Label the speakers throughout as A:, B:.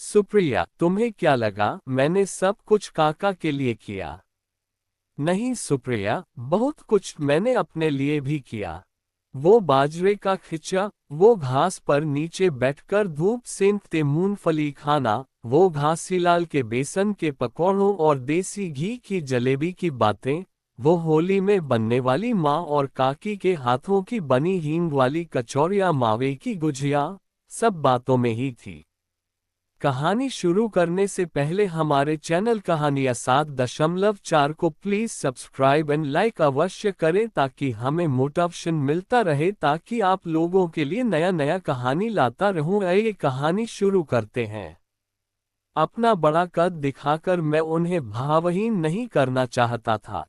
A: सुप्रिया, तुम्हें क्या लगा मैंने सब कुछ काका के लिए किया? नहीं सुप्रिया, बहुत कुछ मैंने अपने लिए भी किया। वो बाजरे का खिचा, वो घास पर नीचे बैठकर धूप सेंकते मूंगफली खाना, वो घासीलाल के बेसन के पकौड़ों और देसी घी की जलेबी की बातें, वो होली में बनने वाली माँ और काकी के हाथों की बनी हींग वाली कचौरियाँ, मावे की गुजिया, सब बातों में ही थी। कहानी शुरू करने से पहले हमारे चैनल कहानियाँ 7.4 को प्लीज सब्सक्राइब एंड लाइक अवश्य करें ताकि हमें मोटिवेशन मिलता रहे, ताकि आप लोगों के लिए नया नया कहानी लाता रहूं। आइए कहानी शुरू करते हैं। अपना बड़ा कद दिखाकर मैं उन्हें भावहीन नहीं करना चाहता था।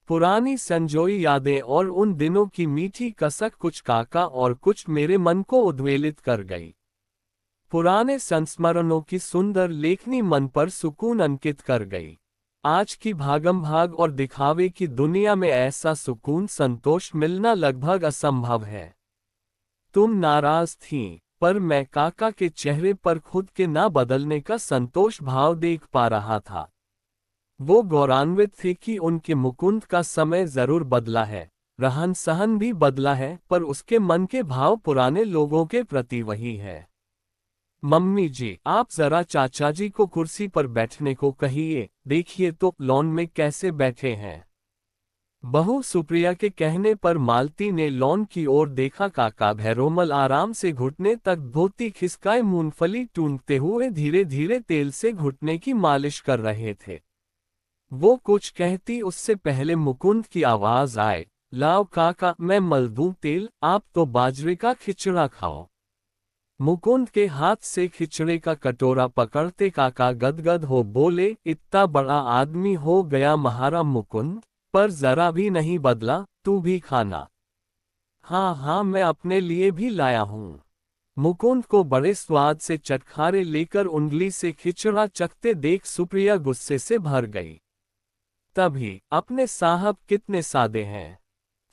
A: पुरानी संजोई यादें और उन दिनों की मीठी कसक कुछ काका और कुछ मेरे मन को उद्वेलित कर गई। पुराने संस्मरणों की सुंदर लेखनी मन पर सुकून अंकित कर गई। आज की भागम भाग और दिखावे की दुनिया में ऐसा सुकून संतोष मिलना लगभग असंभव है। तुम नाराज थीं, पर मैं काका के चेहरे पर खुद के ना बदलने का संतोष भाव देख पा रहा था। वो गौरवान्वित थे कि उनके मुकुंद का समय जरूर बदला है, रहन सहन भी बदला है, पर उसके मन के भाव पुराने लोगों के प्रति वही है। मम्मी जी, आप जरा चाचा जी को कुर्सी पर बैठने को कहिए, देखिए तो लॉन में कैसे बैठे हैं। बहू सुप्रिया के कहने पर मालती ने लॉन की ओर देखा। काका भैरोमल आराम से घुटने तक धोती खिसकाए मूंगफली टूंदते हुए धीरे धीरे तेल से घुटने की मालिश कर रहे थे। वो कुछ कहती उससे पहले मुकुंद की आवाज आए, लाओ काका, मैं मल दूं तेल, आप तो बाजरे का खिचड़ा खाओ। मुकुंद के हाथ से खिचड़े का कटोरा पकड़ते काका गदगद हो बोले, इतना बड़ा आदमी हो गया महारा मुकुंद, पर जरा भी नहीं बदला, तू भी खाना। हाँ हाँ, मैं अपने लिए भी लाया हूँ। मुकुंद को बड़े स्वाद से चटखारे लेकर उंगली से खिचड़ा चखते देख सुप्रिया गुस्से से भर गई। तभी, अपने साहब कितने सादे हैं।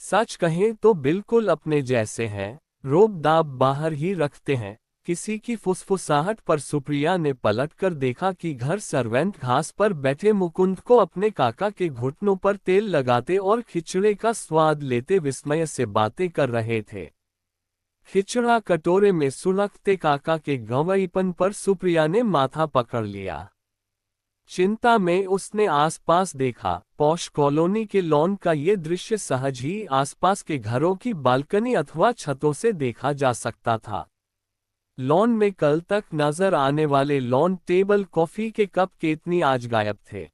A: सच कहें तो बिल्कुल अपने जैसे हैं, रोब दाब बाहर ही रखते हैं। किसी की फुसफुसाहट पर सुप्रिया ने पलटकर देखा कि घर सर्वेंट घास पर बैठे मुकुंद को अपने काका के घुटनों पर तेल लगाते और खिचड़े का स्वाद लेते विस्मय से बातें कर रहे थे। खिचड़ा कटोरे में सुलगते काका के गंवाईपन पर सुप्रिया ने माथा पकड़ लिया। चिंता में उसने आसपास देखा। पॉश कॉलोनी के लॉन का ये दृश्य सहज ही आसपास के घरों की बालकनी अथवा छतों से देखा जा सकता था। लॉन में कल तक नजर आने वाले लॉन टेबल, कॉफी के कप, केतनी आज गायब थे।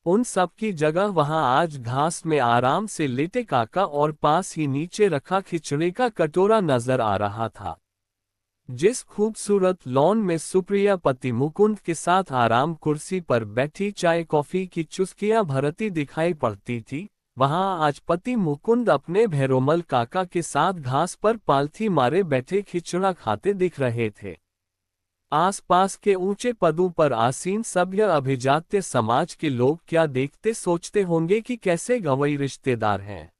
A: उन सब की जगह वहां आज घास में आराम से लेटे काका और पास ही नीचे रखा खिचड़े का कटोरा नजर आ रहा था। जिस खूबसूरत लॉन में सुप्रिया पति मुकुंद के साथ आराम कुर्सी पर बैठी चाय कॉफी की चुस्कियां भरती दिखाई पड़ती थी, वहां आज पति मुकुंद अपने भैरोमल काका के साथ घास पर पालथी मारे बैठे खिचड़ा खाते दिख रहे थे। आसपास के ऊंचे पदों पर आसीन सभ्य अभिजात्य समाज के लोग क्या देखते सोचते होंगे कि कैसे गंवई रिश्तेदार हैं।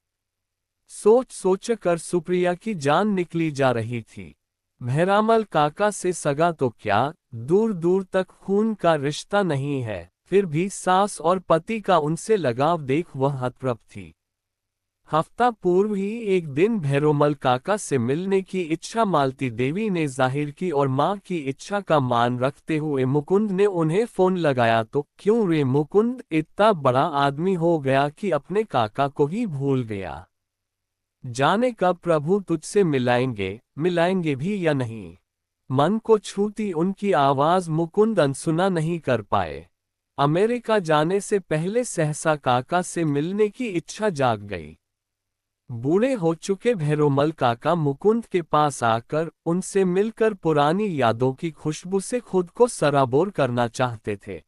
A: सोच सोच कर सुप्रिया की जान निकली जा रही थी। भैरामल काका से सगा तो क्या, दूर दूर तक खून का रिश्ता नहीं है, फिर भी सास और पति का उनसे लगाव देख वह हतप्रभ थी। हफ्ता पूर्व ही एक दिन भैरोमल काका से मिलने की इच्छा मालती देवी ने जाहिर की और मां की इच्छा का मान रखते हुए मुकुंद ने उन्हें फोन लगाया तो, क्यों रे मुकुंद, इतना बड़ा आदमी हो गया कि अपने काका को ही भूल गया। जाने कब प्रभु तुझसे मिलाएंगे भी या नहीं। मन को छूती उनकी आवाज मुकुंद अनसुना नहीं कर पाए। अमेरिका जाने से पहले सहसा काका से मिलने की इच्छा जाग गई। बूढ़े हो चुके भैरोमल काका मुकुंद के पास आकर उनसे मिलकर पुरानी यादों की खुशबू से खुद को सराबोर करना चाहते थे।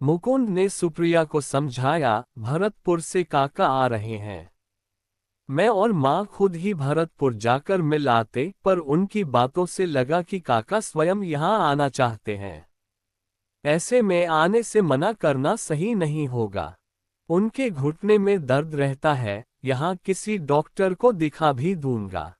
A: मुकुंद ने सुप्रिया को समझाया, भरतपुर से काका आ रहे हैं। मैं और माँ खुद ही भरतपुर जाकर मिल आते, पर उनकी बातों से लगा कि काका स्वयं यहाँ आना चाहते हैं। ऐसे में आने से मना करना सही नहीं होगा। उनके घुटने में दर्द रहता है, यहाँ किसी डॉक्टर को दिखा भी दूंगा।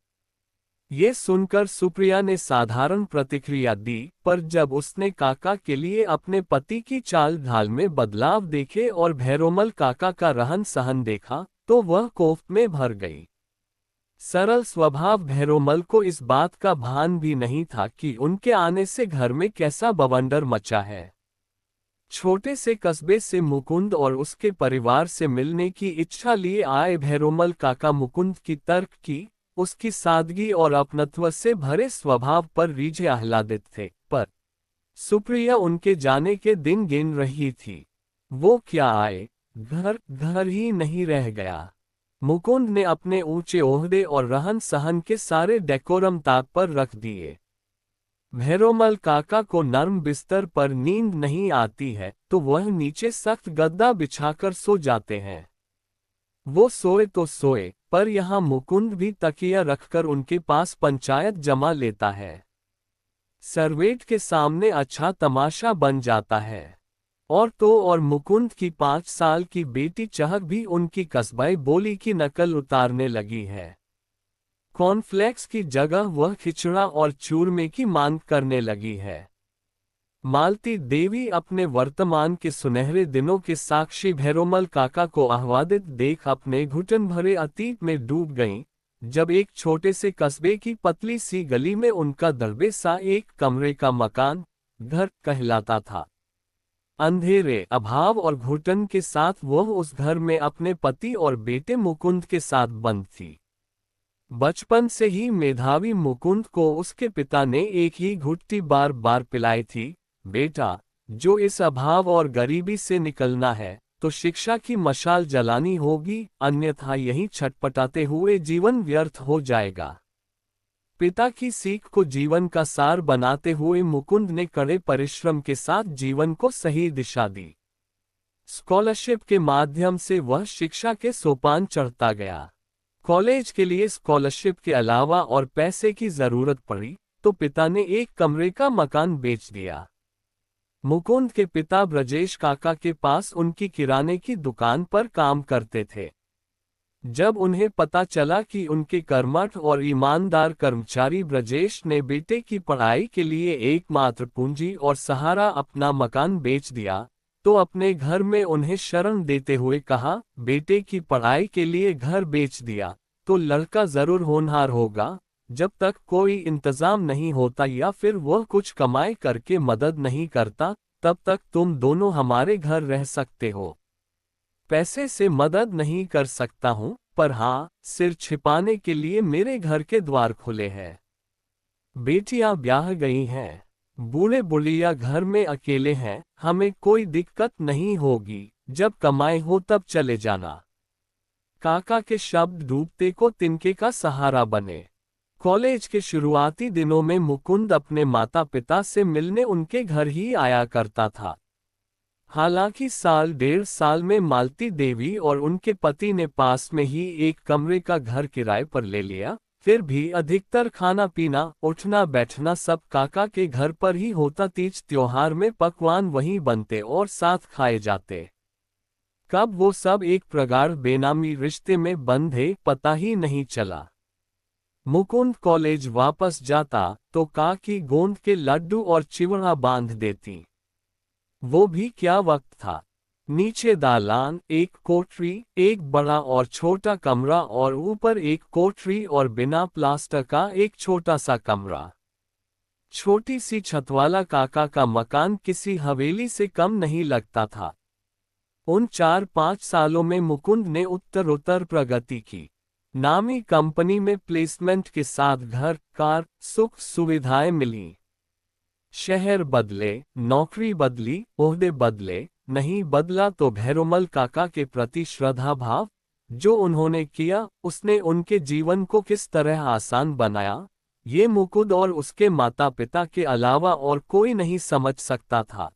A: ये सुनकर सुप्रिया ने साधारण प्रतिक्रिया दी, पर जब उसने काका के लिए अपने पति की चाल ढाल में बदलाव देखे और भैरोमल काका का रहन सहन देखा, तो वह कोफ में भर गई। सरल स्वभाव भैरोमल को इस बात का भान भी नहीं था कि उनके आने से घर में कैसा बवंडर मचा है। छोटे से कस्बे से मुकुंद और उसके परिवार से मिलने की इच्छा लिए आए भैरोमल काका मुकुंद की तर्क की, उसकी सादगी और अपनत्व से भरे स्वभाव पर रीझे आह्लादित थे, पर सुप्रिया उनके जाने के दिन गिन रही थी। वो क्या आए, घर घर ही नहीं रह गया। मुकुंद ने अपने ऊंचे ओहदे और रहन सहन के सारे डेकोरम ताक पर रख दिए। भैरोमल काका को नर्म बिस्तर पर नींद नहीं आती है, तो वह नीचे सख्त गद्दा बिछाकर सो जाते हैं। वो सोए तो सोए, पर यहाँ मुकुंद भी तकिया रखकर उनके पास पंचायत जमा लेता है। सर्वेट के सामने अच्छा तमाशा बन जाता है। और तो और मुकुंद की 5 साल की बेटी चहक भी उनकी कस्बाई बोली की नकल उतारने लगी है। कॉर्नफ्लेक्स की जगह वह खिचड़ा और चूरमे की मांग करने लगी है। मालती देवी अपने वर्तमान के सुनहरे दिनों के साक्षी भैरोमल काका को आह्लादित देख अपने घुटन भरे अतीत में डूब गईं, जब एक छोटे से कस्बे की पतली सी गली में उनका दरबे सा एक कमरे का मकान घर कहलाता था। अंधेरे, अभाव और घुटन के साथ वह उस घर में अपने पति और बेटे मुकुंद के साथ बंद थी। बचपन से ही मेधावी मुकुंद को उसके पिता ने एक ही घुट्टी बार बार पिलाई थी, बेटा, जो इस अभाव और गरीबी से निकलना है, तो शिक्षा की मशाल जलानी होगी, अन्यथा यही छटपटाते हुए जीवन व्यर्थ हो जाएगा। पिता की सीख को जीवन का सार बनाते हुए मुकुंद ने कड़े परिश्रम के साथ जीवन को सही दिशा दी। स्कॉलरशिप के माध्यम से वह शिक्षा के सोपान चढ़ता गया। कॉलेज के लिए स्कॉलरशिप के अलावा और पैसे की जरूरत पड़ी, तो पिता ने एक कमरे का मकान बेच दिया। मुकुंद के पिता ब्रजेश काका के पास उनकी किराने की दुकान पर काम करते थे। जब उन्हें पता चला कि उनके कर्मठ और ईमानदार कर्मचारी ब्रजेश ने बेटे की पढ़ाई के लिए एकमात्र पूंजी और सहारा अपना मकान बेच दिया, तो अपने घर में उन्हें शरण देते हुए कहा, बेटे की पढ़ाई के लिए घर बेच दिया, तो लड़का जरूर होनहार होगा। जब तक कोई इंतजाम नहीं होता या फिर वह कुछ कमाई करके मदद नहीं करता, तब तक तुम दोनों हमारे घर रह सकते हो। पैसे से मदद नहीं कर सकता हूं, पर हाँ, सिर छिपाने के लिए मेरे घर के द्वार खुले हैं। बेटियां ब्याह गई हैं, बूढ़े बुढ़िया घर में अकेले हैं, हमें कोई दिक्कत नहीं होगी, जब कमाई हो तब चले जाना। काका के शब्द डूबते को तिनके का सहारा बने। कॉलेज के शुरुआती दिनों में मुकुंद अपने माता पिता से मिलने उनके घर ही आया करता था। हालांकि साल 1.5 साल में मालती देवी और उनके पति ने पास में ही एक कमरे का घर किराए पर ले लिया, फिर भी अधिकतर खाना पीना उठना बैठना सब काका के घर पर ही होता। तीज त्योहार में पकवान वहीं बनते और साथ खाए जाते। कब वो सब एक प्रगाढ़ बेनामी रिश्ते में बंधे पता ही नहीं चला। मुकुंद कॉलेज वापस जाता तो काकी गोंद के लड्डू और चिवड़ा बांध देती। वो भी क्या वक्त था। नीचे दालान, एक कोठरी, एक बड़ा और छोटा कमरा और ऊपर एक कोठरी और बिना प्लास्टर का एक छोटा सा कमरा। छोटी सी छत वाला काका का मकान किसी हवेली से कम नहीं लगता था। उन 4-5 सालों में मुकुंद ने उत्तरोत्तर प्रगति की। नामी कंपनी में प्लेसमेंट के साथ घर, कार, सुख सुविधाएं मिली। शहर बदले, नौकरी बदली, ओहदे बदले, नहीं बदला तो भैरोमल काका के प्रति श्रद्धा भाव, जो उन्होंने किया उसने उनके जीवन को किस तरह आसान बनाया, ये मुकुंद और उसके माता पिता के अलावा और कोई नहीं समझ सकता था।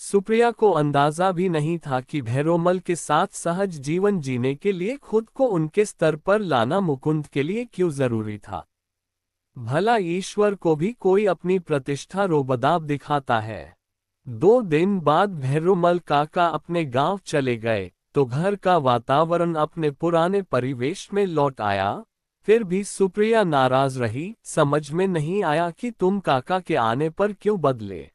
A: सुप्रिया को अंदाजा भी नहीं था कि भैरोमल के साथ सहज जीवन जीने के लिए खुद को उनके स्तर पर लाना मुकुंद के लिए क्यों जरूरी था। भला ईश्वर को भी कोई अपनी प्रतिष्ठा रोबदाब दिखाता है। 2 दिन बाद भैरोमल काका अपने गांव चले गए, तो घर का वातावरण अपने पुराने परिवेश में लौट आया। फिर भी सुप्रिया नाराज रही, समझ में नहीं आया कि तुम काका के आने पर क्यों बदले।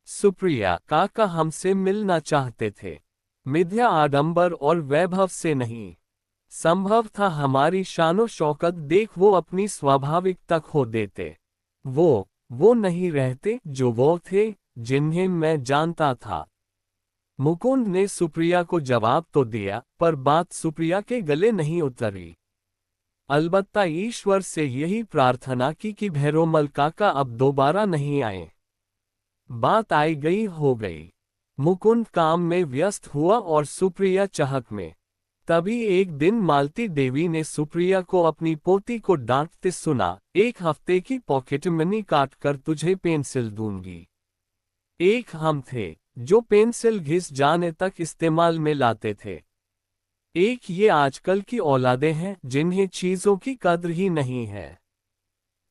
A: सुप्रिया, काका हमसे मिलना चाहते थे। मिथ्या आडंबर और वैभव से नहीं। संभव था हमारी शानो शौकत देख वो अपनी स्वाभाविकता खो देते। वो नहीं रहते जो वो थे, जिन्हें मैं जानता था। मुकुंद ने सुप्रिया को जवाब तो दिया, पर बात सुप्रिया के गले नहीं उतरी। अलबत्ता ईश्वर से यही प्रार्थना की कि भैरोमल काका अब दोबारा नहीं आए। बात आई गई हो गई। मुकुंद काम में व्यस्त हुआ और सुप्रिया चहक में। तभी एक दिन मालती देवी ने सुप्रिया को अपनी पोती को डांटते सुना, 1 हफ्ते की पॉकेट मनी काट कर तुझे पेंसिल दूंगी। एक हम थे जो पेंसिल घिस जाने तक इस्तेमाल में लाते थे। एक ये आजकल की औलादें हैं जिन्हें चीजों की कद्र ही नहीं है।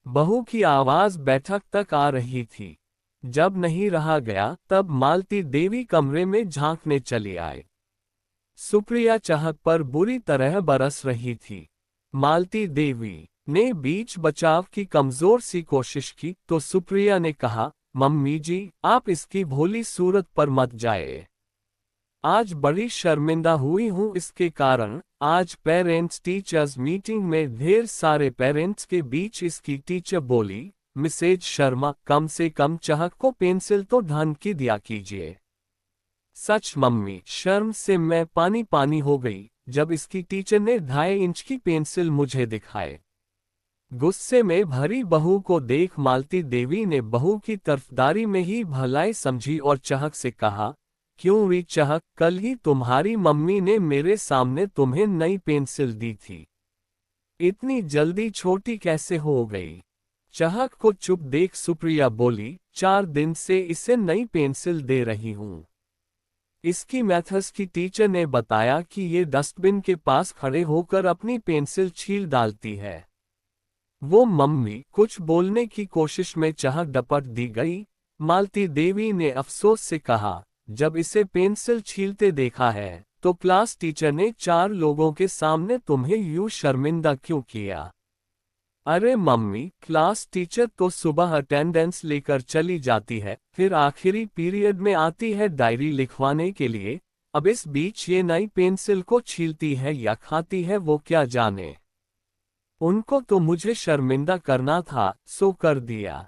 A: बहू की आवाज बैठक तक आ रही थी। जब नहीं रहा गया तब मालती देवी कमरे में झांकने चली आए। सुप्रिया चहक पर बुरी तरह बरस रही थी। मालती देवी ने बीच बचाव की कमजोर सी कोशिश की तो सुप्रिया ने कहा, मम्मी जी, आप इसकी भोली सूरत पर मत जाए। आज बड़ी शर्मिंदा हुई हूँ इसके कारण। आज पेरेंट्स टीचर्स मीटिंग में ढेर सारे पेरेंट्स के बीच इसकी टीचर बोली, मिसेज शर्मा, कम से कम चहक को पेंसिल तो ढंग की दिया कीजिए। सच मम्मी, शर्म से मैं पानी पानी हो गई जब इसकी टीचर ने 2.5 इंच की पेंसिल मुझे दिखाए। गुस्से में भरी बहू को देख मालती देवी ने बहू की तरफदारी में ही भलाई समझी और चहक से कहा, क्यों री चहक, कल ही तुम्हारी मम्मी ने मेरे सामने तुम्हें नई पेंसिल दी थी। इतनी जल्दी छोटी कैसे हो गई। चहक को चुप देख सुप्रिया बोली, 4 दिन से इसे नई पेंसिल दे रही हूं। इसकी मैथ्स की टीचर ने बताया कि ये डस्टबिन के पास खड़े होकर अपनी पेंसिल छील डालती है। वो मम्मी, कुछ बोलने की कोशिश में चहक डपट दी गई। मालती देवी ने अफसोस से कहा, जब इसे पेंसिल छीलते देखा है तो क्लास टीचर ने 4 लोगों के सामने तुम्हें यूं शर्मिंदा क्यों किया। अरे मम्मी, क्लास टीचर तो सुबह अटेंडेंस लेकर चली जाती है, फिर आखिरी पीरियड में आती है डायरी लिखवाने के लिए। अब इस बीच ये नई पेंसिल को छीलती है या खाती है वो क्या जाने। उनको तो मुझे शर्मिंदा करना था, सो कर दिया।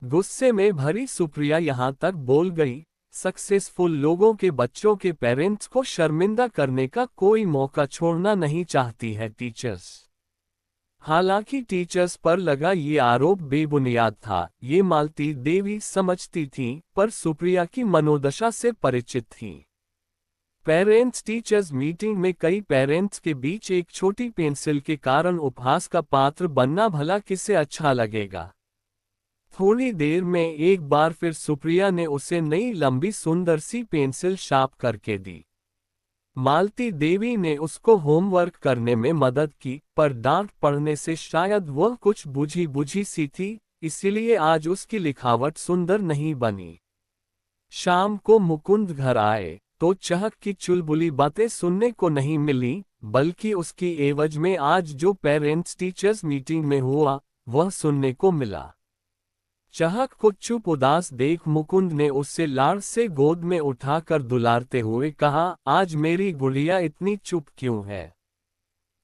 A: गुस्से में भरी सुप्रिया यहाँ तक बोल गई, सक्सेसफुल लोगों के बच्चों के पेरेंट्स को शर्मिंदा करने का कोई मौका छोड़ना नहीं चाहती है टीचर्स। हालांकि टीचर्स पर लगा ये आरोप बेबुनियाद था, ये मालती देवी समझती थीं, पर सुप्रिया की मनोदशा से परिचित थीं। पेरेंट्स टीचर्स मीटिंग में कई पेरेंट्स के बीच एक छोटी पेंसिल के कारण उपहास का पात्र बनना भला किसे अच्छा लगेगा। थोड़ी देर में एक बार फिर सुप्रिया ने उसे नई लंबी सुंदर सी पेंसिल शार्प करके दी। मालती देवी ने उसको होमवर्क करने में मदद की, पर डांट पड़ने से शायद वह कुछ बुझी बुझी सी थी, इसीलिए आज उसकी लिखावट सुंदर नहीं बनी। शाम को मुकुंद घर आए तो चहक की चुलबुली बातें सुनने को नहीं मिली, बल्कि उसकी एवज में आज जो पेरेंट्स टीचर्स मीटिंग में हुआ वह सुनने को मिला। चहक को चुप उदास देख मुकुंद ने उससे लाड़ से गोद में उठाकर दुलारते हुए कहा, आज मेरी गुड़िया इतनी चुप क्यों है।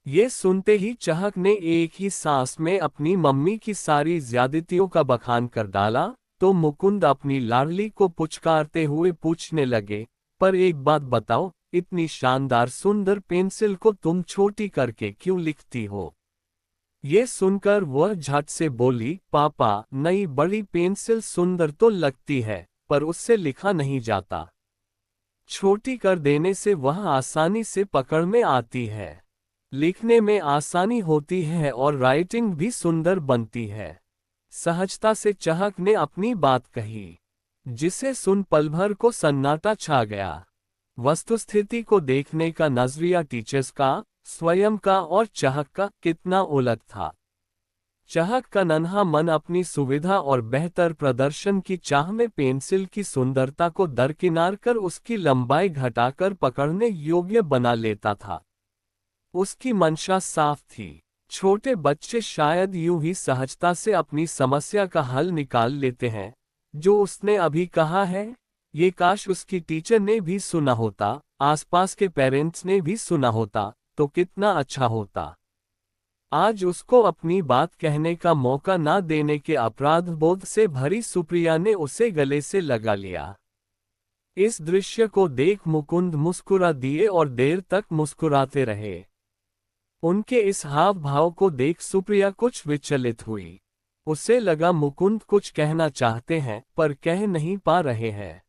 A: ये सुनते ही चहक ने एक ही सांस में अपनी मम्मी की सारी ज्यादतियों का बखान कर डाला, तो मुकुंद अपनी लाडली को पुचकारते हुए पूछने लगे, पर एक बात बताओ, इतनी शानदार सुंदर पेंसिल को तुम छोटी करके क्यों लिखती हो। ये सुनकर वह झट से बोली, पापा, नई बड़ी पेंसिल सुंदर तो लगती है, पर उससे लिखा नहीं जाता। छोटी कर देने से वह आसानी से पकड़ में आती है, लिखने में आसानी होती है और राइटिंग भी सुंदर बनती है। सहजता से चहक ने अपनी बात कही, जिसे सुन पल भर को सन्नाटा छा गया। वस्तुस्थिति को देखने का नजरिया टीचर्स का, स्वयं का और चहक का कितना उलट था। चहक का नन्हा मन अपनी सुविधा और बेहतर प्रदर्शन की चाह में पेंसिल की सुंदरता को दरकिनार कर उसकी लंबाई घटाकर पकड़ने योग्य बना लेता था। उसकी मंशा साफ थी, छोटे बच्चे शायद यूं ही सहजता से अपनी समस्या का हल निकाल लेते हैं। जो उसने अभी कहा है, ये काश उसकी टीचर ने भी सुना होता, आसपास के पेरेंट्स ने भी सुना होता, तो कितना अच्छा होता। आज उसको अपनी बात कहने का मौका ना देने के अपराध बोध से भरी सुप्रिया ने उसे गले से लगा लिया। इस दृश्य को देख मुकुंद मुस्कुरा दिए और देर तक मुस्कुराते रहे। उनके इस हाव भाव को देख सुप्रिया कुछ विचलित हुई। उसे लगा मुकुंद कुछ कहना चाहते हैं पर कह नहीं पा रहे हैं।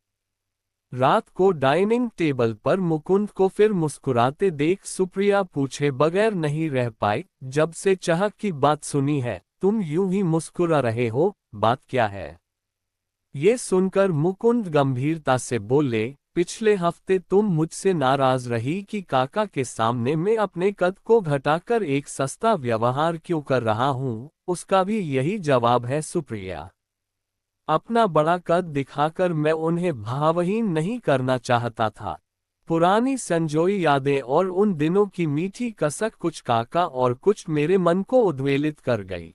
A: रात को डाइनिंग टेबल पर मुकुंद को फिर मुस्कुराते देख सुप्रिया पूछे बगैर नहीं रह पाई, जब से चाह की बात सुनी है, तुम यूं ही मुस्कुरा रहे हो, बात क्या है? ये सुनकर मुकुंद गंभीरता से बोले, पिछले हफ्ते तुम मुझसे नाराज रही कि काका के सामने मैं अपने कद को घटाकर एक सस्ता व्यवहार क्यों कर रहा हूं, उसका भी यही जवाब है सुप्रिया। अपना बड़ा कद दिखाकर मैं उन्हें भावहीन नहीं करना चाहता था। पुरानी संजोई यादें और उन दिनों की मीठी कसक कुछ काका और कुछ मेरे मन को उद्वेलित कर गई।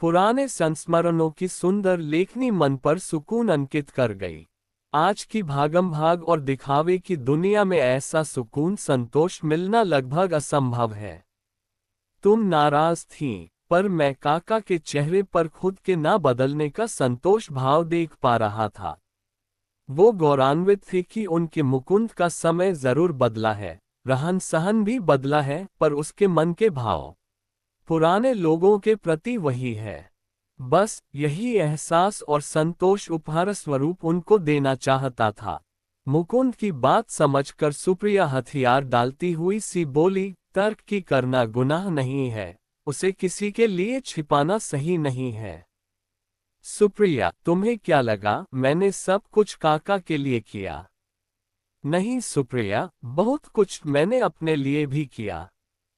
A: पुराने संस्मरणों की सुंदर लेखनी मन पर सुकून अंकित कर गई। आज की भागम भाग और दिखावे की दुनिया में ऐसा सुकून संतोष मिलना लगभग असंभव है। तुम नाराज थीं, पर मैं काका के चेहरे पर खुद के ना बदलने का संतोष भाव देख पा रहा था। वो गौरवान्वित थे कि उनके मुकुंद का समय जरूर बदला है, रहन सहन भी बदला है, पर उसके मन के भाव पुराने लोगों के प्रति वही है। बस यही एहसास और संतोष उपहार स्वरूप उनको देना चाहता था। मुकुंद की बात समझकर सुप्रिया हथियार डालती हुई सी बोली, तर्क की करना गुनाह नहीं है, उसे किसी के लिए छिपाना सही नहीं है। सुप्रिया, तुम्हें क्या लगा मैंने सब कुछ काका के लिए किया? नहीं सुप्रिया, बहुत कुछ मैंने अपने लिए भी किया।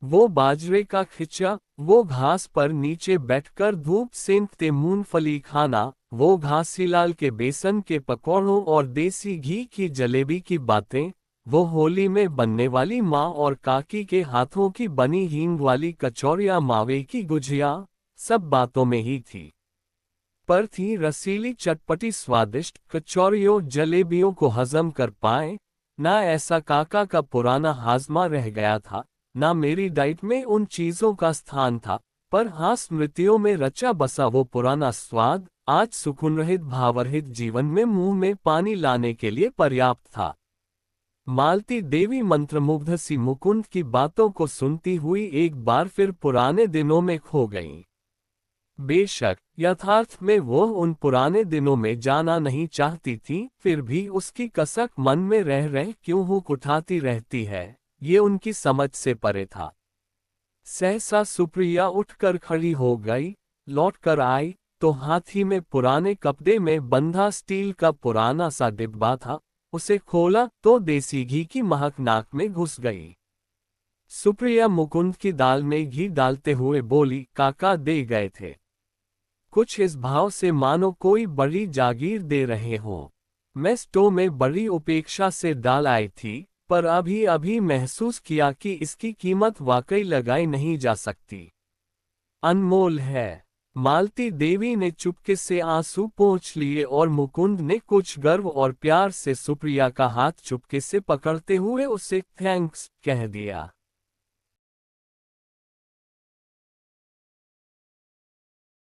A: वो बाजरे का खिचा, वो घास पर नीचे बैठकर धूप सेंकते मूंगफली खाना, वो घासीलाल के बेसन के पकौड़ों और देसी घी की जलेबी की बातें, वो होली में बनने वाली माँ और काकी के हाथों की बनी हींग वाली कचौरियाँ, मावे की गुजिया, सब बातों में ही थी। पर थी रसीली चटपटी स्वादिष्ट कचौरियों जलेबियों को हजम कर पाए, ना ऐसा काका का पुराना हाजमा रह गया था, ना मेरी डाइट में उन चीजों का स्थान था, पर हाँ स्मृतियों में रचा बसा वो पुराना स्वाद आज सुकूनरहित भावरहित जीवन में मुंह में पानी लाने के लिए पर्याप्त था। मालती देवी मंत्रमुग्ध सी मुकुंद की बातों को सुनती हुई एक बार फिर पुराने दिनों में खो गईं। बेशक यथार्थ में वो उन पुराने दिनों में जाना नहीं चाहती थी, फिर भी उसकी कसक मन में रह रह क्यों हुक उठाती रहती है, ये उनकी समझ से परे था। सहसा सुप्रिया उठकर खड़ी हो गई, लौटकर आई तो हाथी में पुराने कपड़े में बंधा स्टील का पुराना सा डिब्बा था। उसे खोला तो देसी घी की महक नाक में घुस गई। सुप्रिया मुकुंद की दाल में घी डालते हुए बोली, काका दे गए थे। कुछ इस भाव से मानो कोई बड़ी जागीर दे रहे हो। मैं स्टोव में बड़ी उपेक्षा से डाल आई थी, पर अभी अभी महसूस किया कि इसकी कीमत वाकई लगाई नहीं जा सकती। अनमोल है। मालती देवी ने चुपके से आंसू पोंछ लिए और मुकुंद ने कुछ गर्व और प्यार से सुप्रिया का हाथ चुपके से पकड़ते हुए उसे थैंक्स कह दिया।